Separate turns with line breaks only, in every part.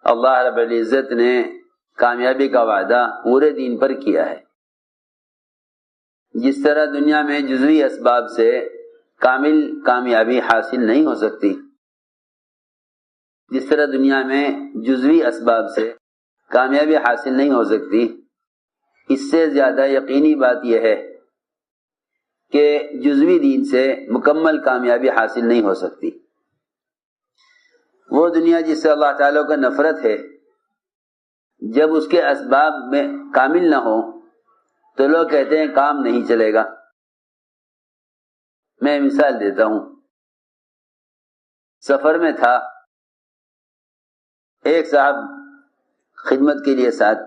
اللہ رب العزت نے کامیابی کا وعدہ پورے دین پر کیا ہے۔ جس طرح دنیا میں جزوی اسباب سے کامل کامیابی حاصل نہیں ہو سکتی، جس طرح دنیا میں جزوی اسباب سے کامیابی حاصل نہیں ہو سکتی، اس سے زیادہ یقینی بات یہ ہے کہ جزوی دین سے مکمل کامیابی حاصل نہیں ہو سکتی۔ وہ دنیا جس سے اللہ تعالیٰ کو نفرت ہے، جب اس کے اسباب میں کامل نہ ہو تو لوگ کہتے ہیں کام نہیں چلے گا۔ میں مثال دیتا ہوں، سفر میں تھا، ایک صاحب خدمت کے لیے ساتھ،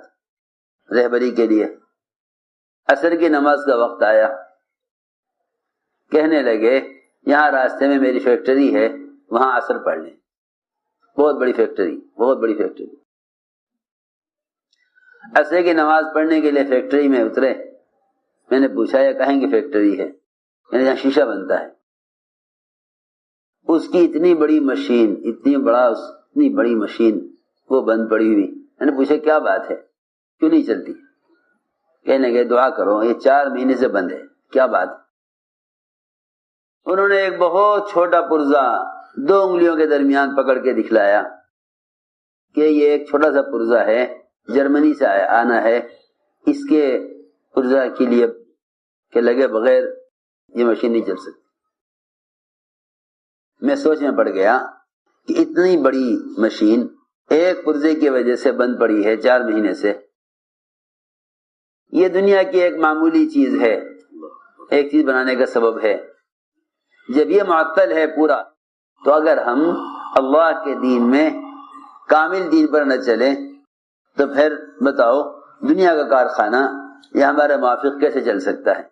رہبری کے لیے، عصر کی نماز کا وقت آیا، کہنے لگے یہاں راستے میں میری فیکٹری ہے، وہاں عصر پڑھ لیں۔ بہت بڑی فیکٹری، بہت بڑی فیکٹری۔ عصر کی نماز پڑھنے کے لیے فیکٹری میں اترے۔ میں نے پوچھا یہ کہیں کی فیکٹری ہے؟ یعنی یہاں شیشہ بنتا ہے۔ اس کی اتنی بڑی مشین، اتنی بڑی مشین وہ بند پڑی ہوئی۔ میں نے پوچھا کیا بات ہے، کیوں نہیں چلتی؟ کہنے لگے دعا کرو، یہ 4 مہینے سے بند ہے۔ کیا بات؟ انہوں نے ایک بہت چھوٹا پرزہ 2 انگلیوں کے درمیان پکڑ کے دکھلایا کہ یہ ایک چھوٹا سا پرزہ ہے، جرمنی سے آنا ہے، اس کے پرزہ کے لیے کہ لگے بغیر یہ مشین نہیں چل سکتی۔ میں سوچ میں پڑ گیا کہ اتنی بڑی مشین ایک پرزے کی وجہ سے بند پڑی ہے 4 مہینے سے۔ یہ دنیا کی ایک معمولی چیز ہے، ایک چیز بنانے کا سبب ہے۔ جب یہ معطل ہے پورا، تو اگر ہم اللہ کے دین میں کامل دین پر نہ چلیں تو پھر بتاؤ دنیا کا کارخانہ یہ ہمارے موافق کیسے چل سکتا ہے؟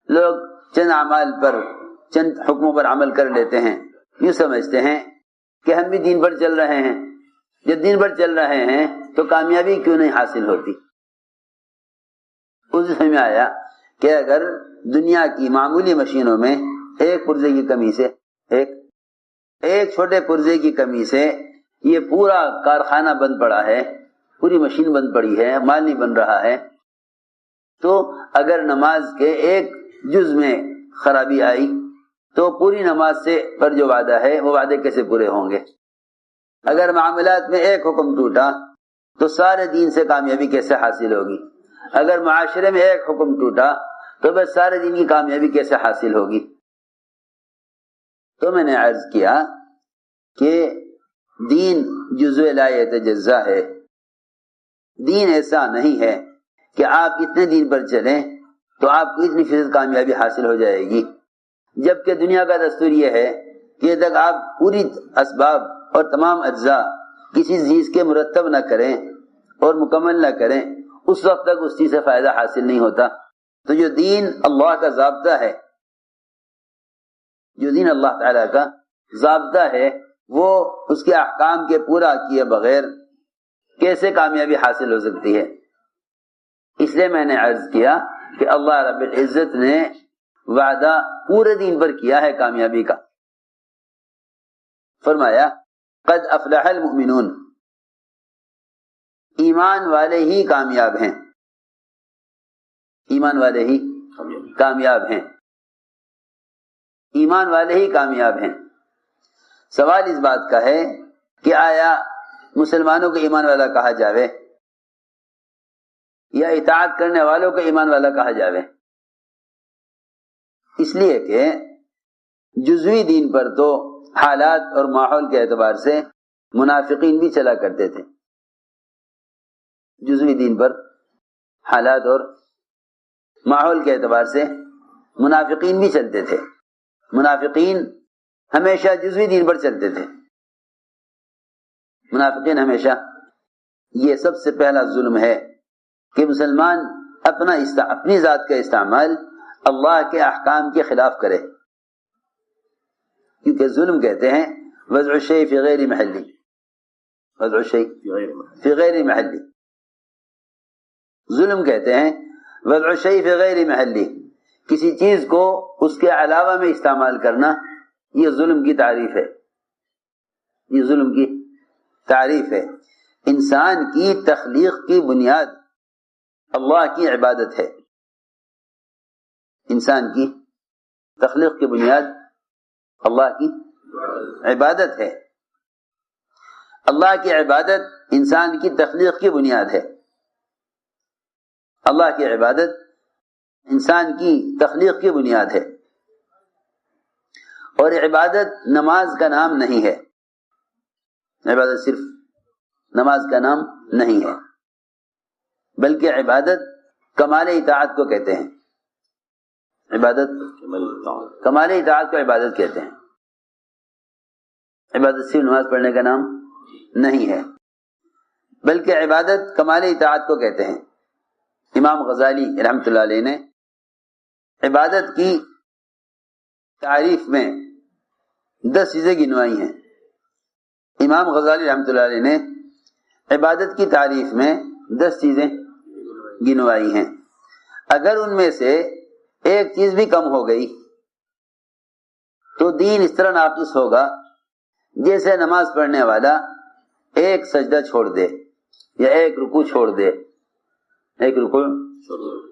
لوگ چند اعمال پر، چند حکموں پر عمل کر لیتے ہیں، یوں سمجھتے ہیں کہ ہم بھی دین پر چل رہے ہیں۔ جب دین پر چل رہے ہیں تو کامیابی کیوں نہیں حاصل ہوتی؟ اس سمجھ میں آیا کہ اگر دنیا کی معمولی مشینوں میں ایک پرزے کی کمی سے، ایک چھوٹے پرزے کی کمی سے یہ پورا کارخانہ بند پڑا ہے، پوری مشین بند پڑی ہے، مال نہیں بن رہا ہے، تو اگر نماز کے ایک جز میں خرابی آئی تو پوری نماز سے پر جو وعدہ ہے وہ وعدے کیسے پورے ہوں گے؟ اگر معاملات میں ایک حکم ٹوٹا تو سارے دین سے کامیابی کیسے حاصل ہوگی؟ اگر معاشرے میں ایک حکم ٹوٹا تو بس سارے دین کی کامیابی کیسے حاصل ہوگی؟ تو میں نے عرض کیا کہ دین جزء لا یتجزا ہے۔ دین ایسا نہیں ہے کہ آپ اتنے دین پر چلیں تو آپ کو اتنی فیصد کامیابی حاصل ہو جائے گی، جبکہ دنیا کا دستور یہ ہے کہ جب تک آپ پوری اسباب اور تمام اجزاء کسی چیز کے مرتب نہ کریں اور مکمل نہ کریں، اس وقت تک اس چیز سے فائدہ حاصل نہیں ہوتا۔ تو جو دین اللہ کا ضابطہ ہے، جو دین اللہ تعالیٰ کا ضابطہ ہے، وہ اس کے احکام کے پورا کیے بغیر کیسے کامیابی حاصل ہو سکتی ہے؟ اس لیے میں نے عرض کیا کہ اللہ رب العزت نے وعدہ پورے دین پر کیا ہے کامیابی کا۔ فرمایا قد افلح المؤمنون، ایمان والے ہی کامیاب ہیں، ایمان والے ہی کامیاب ہیں، ایمان والے ہی کامیاب ہیں۔ سوال اس بات کا ہے کہ آیا مسلمانوں کو ایمان والا کہا جاوے یا اطاعت کرنے والوں کو ایمان والا کہا جاوے؟ اس لیے کہ جزوی دین پر تو حالات اور ماحول کے اعتبار سے منافقین بھی چلا کرتے تھے۔ جزوی دین پر حالات اور ماحول کے اعتبار سے منافقین بھی چلتے تھے۔ منافقین ہمیشہ جزوی دین پر چلتے تھے۔ منافقین ہمیشہ، یہ سب سے پہلا ظلم ہے کہ مسلمان اپنی ذات کا استعمال اللہ کے احکام کے خلاف کرے، کیونکہ ظلم کہتے ہیں وضع الشیء فی غیر محلی، وضع الشیء فی غیر محلی، ظلم کہتے ہیں وضع الشیء فی غیر محلی، کسی چیز کو اس کے علاوہ میں استعمال کرنا، یہ ظلم کی تعریف ہے، یہ ظلم کی تعریف ہے. انسان کی تخلیق کی بنیاد اللہ کی عبادت ہے. انسان کی تخلیق کی بنیاد اللہ کی عبادت ہے. اللہ کی عبادت انسان کی تخلیق کی بنیاد ہے. اللہ کی عبادت انسان کی تخلیق کی بنیاد ہے. اور عبادت نماز کا نام نہیں ہے. عبادت صرف نماز کا نام نہیں ہے، بلکہ عبادت کمال اطاعت کو کہتے ہیں. عبادت کمال اطاعت کو عبادت کہتے ہیں. عبادت صرف نماز پڑھنے کا نام نہیں ہے، بلکہ عبادت کمال اطاعت کو کہتے ہیں. امام غزالی رحمۃ اللہ علیہ نے عبادت کی تعریف میں 10 چیزیں گنوائی ہیں. امام غزالی رحمۃ اللہ علیہ نے عبادت کی تعریف میں 10 چیزیں گنوائی ہیں. اگر ان میں سے ایک چیز بھی کم ہو گئی تو دین اس طرح ناقص ہوگا جیسے نماز پڑھنے والا ایک سجدہ چھوڑ دے یا ایک رکوع چھوڑ دے، ایک رکوع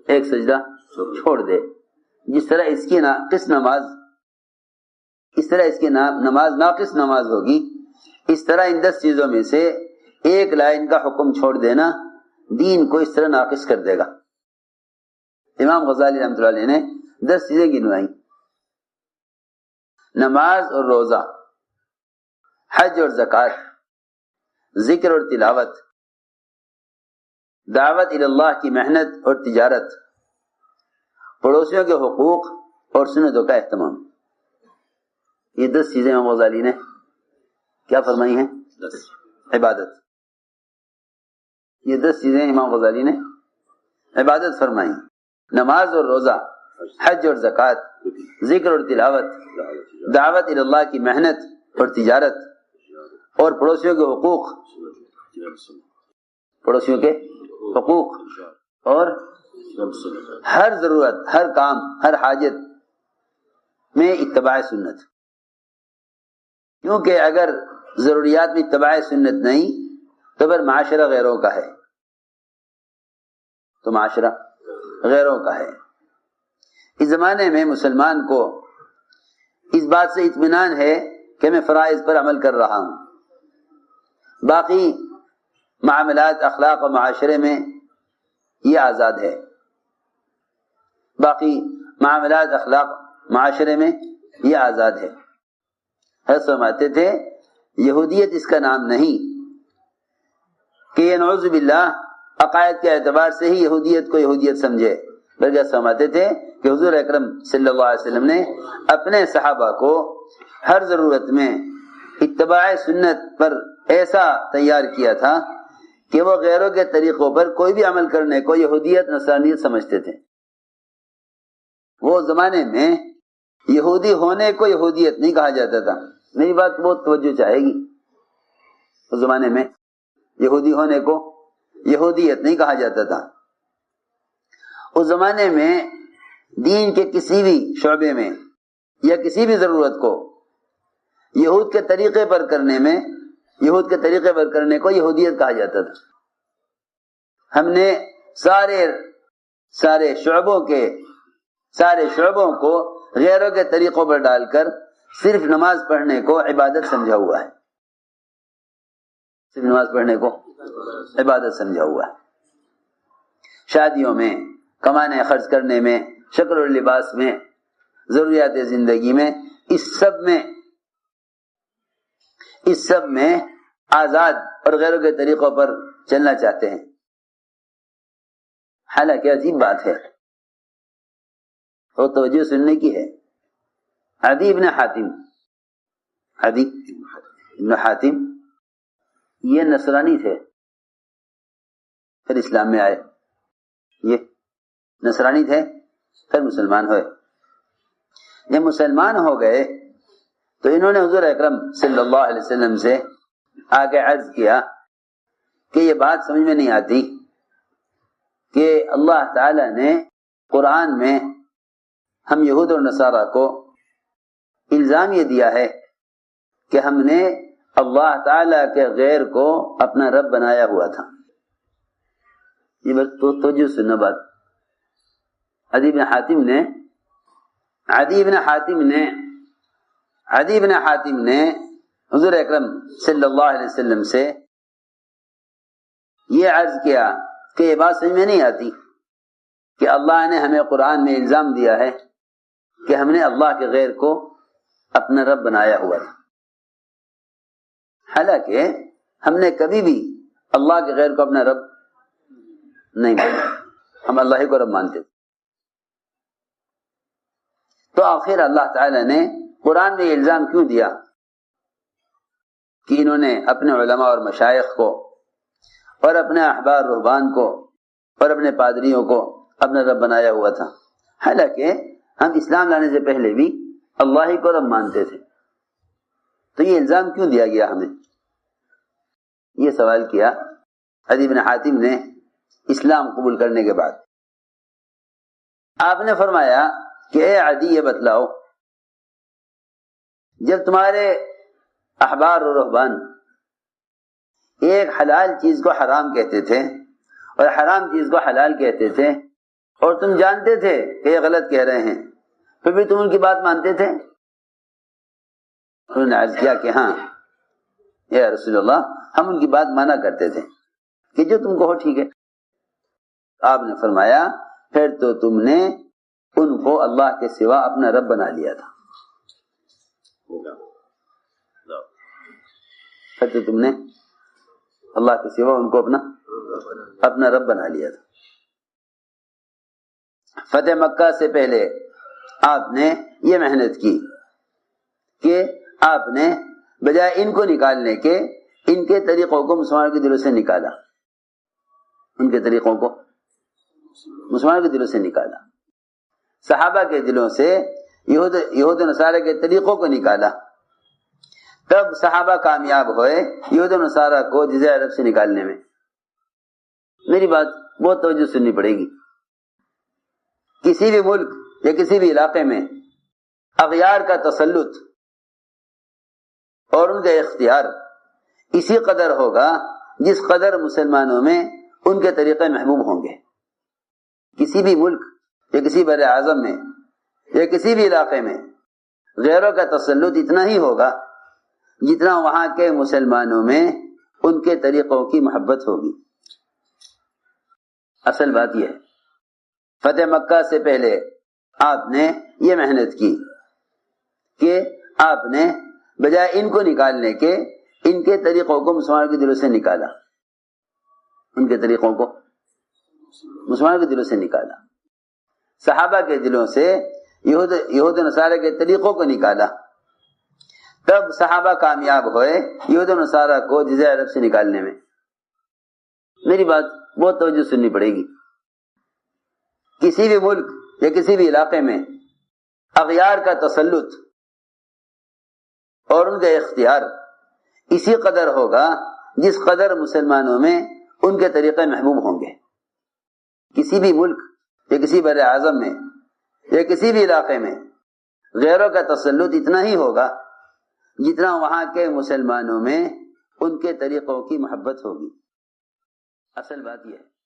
ایک سجدہ چھوڑ دے. جس طرح اس کی ناقص نماز، اس طرح اس کی نماز ناقص نماز ہوگی، اس طرح ان 10 چیزوں میں سے ایک لائن کا حکم چھوڑ دینا دین کو اس طرح ناقص کر دے گا. امام غزالی رحمۃ اللہ علیہ نے 10 چیزیں گنوائی: نماز اور روزہ، حج اور زکوٰۃ، ذکر اور تلاوت، دعوت اللہ کی محنت اور تجارت، پڑوسیوں کے حقوق اور سنتوں کا اہتمام. یہ 10 چیزیں امام غزالی نے کیا فرمائی ہیں؟ عبادت. یہ 10 چیزیں امام غزالی نے عبادت فرمائی: نماز اور روزہ، حج اور زکوٰۃ، ذکر اور تلاوت، دعوت اللہ کی محنت اور تجارت، اور پڑوسیوں کے حقوق، پڑوسیوں کے حقوق، اور ہر ضرورت، ہر کام، ہر حاجت میں اتباع سنت. کیونکہ اگر ضروریات میں اتباع سنت نہیں تو پھر معاشرہ غیروں کا ہے، تو معاشرہ غیروں کا ہے. اس زمانے میں مسلمان کو اس بات سے اطمینان ہے کہ میں فرائض پر عمل کر رہا ہوں، باقی معاملات، اخلاق و معاشرے میں یہ آزاد ہے. باقی معاملات، اخلاق، معاشرے میں یہ آزاد ہے. حضرت فرماتے تھے یہودیت اس کا نام نہیں کہ یہ نعوذ باللہ عقائد کے اعتبار سے ہی یہودیت کو یہودیت سمجھے، بلکہ فرماتے تھے کہ حضور اکرم صلی اللہ علیہ وسلم نے اپنے صحابہ کو ہر ضرورت میں اتباع سنت پر ایسا تیار کیا تھا کہ وہ غیروں کے طریقوں پر کوئی بھی عمل کرنے کو یہودیت، نصرانیت سمجھتے تھے. وہ زمانے میں یہودی ہونے کو یہودیت نہیں کہا جاتا تھا. میری بات بہت توجہ چاہے گی. اس زمانے میں یہودی ہونے کو یہودیت نہیں کہا جاتا تھا. اس زمانے میں دین کے کسی بھی شعبے میں یا کسی بھی ضرورت کو یہود کے طریقے پر کرنے میں، یہود کے طریقے پر کرنے کو یہودیت کہا جاتا تھا. ہم نے سارے شعبوں کو غیروں کے طریقوں پر ڈال کر صرف نماز پڑھنے کو عبادت سمجھا ہوا ہے. صرف نماز پڑھنے کو عبادت سمجھا ہوا ہے. شادیوں میں، کمانے خرچ کرنے میں، شکل اور لباس میں، ضروریات زندگی میں، اس سب میں آزاد اور غیروں کے طریقوں پر چلنا چاہتے ہیں. حالانکہ عجیب بات ہے اور توجہ سننے کی ہے. عدی ابن حاتم یہ نصرانی تھے، پھر اسلام میں آئے. یہ نصرانی تھے، پھر مسلمان ہوئے. جب مسلمان ہو گئے تو انہوں نے حضور اکرم صلی اللہ علیہ وسلم سے آگے عرض کیا کہ یہ بات سمجھ میں نہیں آتی کہ اللہ تعالی نے قرآن میں ہم یہود اور نصارہ کو الزام یہ دیا ہے کہ ہم نے اللہ تعالیٰ کے غیر کو اپنا رب بنایا ہوا تھا. یہ بس توجہ سننا بات. عدی بن حاتم نے حضور اکرم صلی اللہ علیہ وسلم سے یہ عرض کیا کہ یہ بات سمجھ میں نہیں آتی کہ اللہ نے ہمیں قرآن میں الزام دیا ہے کہ ہم نے اللہ کے غیر کو اپنا رب بنایا ہوا تھا، حالانکہ ہم نے کبھی بھی اللہ کے غیر کو اپنا رب نہیں مانا، ہم اللہ ہی کو رب مانتے تھے. تو آخر اللہ تعالی نے قرآن میں الزام کیوں دیا کہ انہوں نے اپنے علماء اور مشائخ کو اور اپنے احبار رہبان کو اور اپنے پادریوں کو اپنا رب بنایا ہوا تھا، حالانکہ ہم اسلام لانے سے پہلے بھی اللہ ہی کو رب مانتے تھے. تو یہ الزام کیوں دیا گیا ہمیں؟ یہ سوال کیا عدی بن حاتم نے اسلام قبول کرنے کے بعد. آپ نے فرمایا کہ اے عدی یہ بتلاؤ، جب تمہارے احبار و رہبان ایک حلال چیز کو حرام کہتے تھے اور حرام چیز کو حلال کہتے تھے اور تم جانتے تھے کہ یہ غلط کہہ رہے ہیں، پھر بھی تم ان کی بات مانتے تھے؟ انہوں نے عرض کیا کہ ہاں یا رسول اللہ، ہم ان کی بات مانا کرتے تھے کہ جو تم کہو ٹھیک ہے. آپ نے فرمایا پھر تو تم نے ان کو اللہ کے سوا اپنا رب بنا لیا تھا، پھر تو تم نے اللہ کے سوا ان کو اپنا رب بنا لیا تھا. فتح مکہ سے پہلے آپ نے یہ محنت کی کہ آپ نے بجائے ان کو نکالنے کے ان کے طریقوں کو مسلمانوں کے دلوں سے نکالا، ان کے طریقوں کو مسلمانوں کے دلوں سے نکالا، صحابہ کے دلوں سے یہود و نصارہ کے طریقوں کو نکالا. تب صحابہ کامیاب ہوئے یہود و نصارہ کو جزیرہ عرب سے نکالنے میں. میری بات بہت توجہ سننی پڑے گی. کسی بھی ملک یا کسی بھی علاقے میں اغیار کا تسلط اور ان کا اختیار اسی قدر ہوگا جس قدر مسلمانوں میں ان کے طریقے محبوب ہوں گے. کسی بھی ملک یا کسی بر اعظم میں یا کسی بھی علاقے میں غیروں کا تسلط اتنا ہی ہوگا جتنا وہاں کے مسلمانوں میں ان کے طریقوں کی محبت ہوگی. اصل بات یہ ہے فتح مکہ سے پہلے آپ نے یہ محنت کی کہ آپ نے بجائے ان کو نکالنے کے ان کے طریقوں کو مسلمانوں کے دلوں سے نکالا، ان کے طریقوں کو مسلمانوں کے دلوں سے نکالا، صحابہ کے دلوں سے یہود و نصارہ کے طریقوں کو نکالا. تب صحابہ کامیاب ہوئے یہود و نصارہ کو جزیرہ عرب سے نکالنے میں. میری بات بہت توجہ سننی پڑے گی. کسی بھی ملک یا کسی بھی علاقے میں اغیار کا تسلط اور ان کا اختیار اسی قدر ہوگا جس قدر مسلمانوں میں ان کے طریقے محبوب ہوں گے. کسی بھی ملک یا کسی بر اعظم میں یا کسی بھی علاقے میں غیروں کا تسلط اتنا ہی ہوگا جتنا وہاں کے مسلمانوں میں ان کے طریقوں کی محبت ہوگی. اصل بات یہ ہے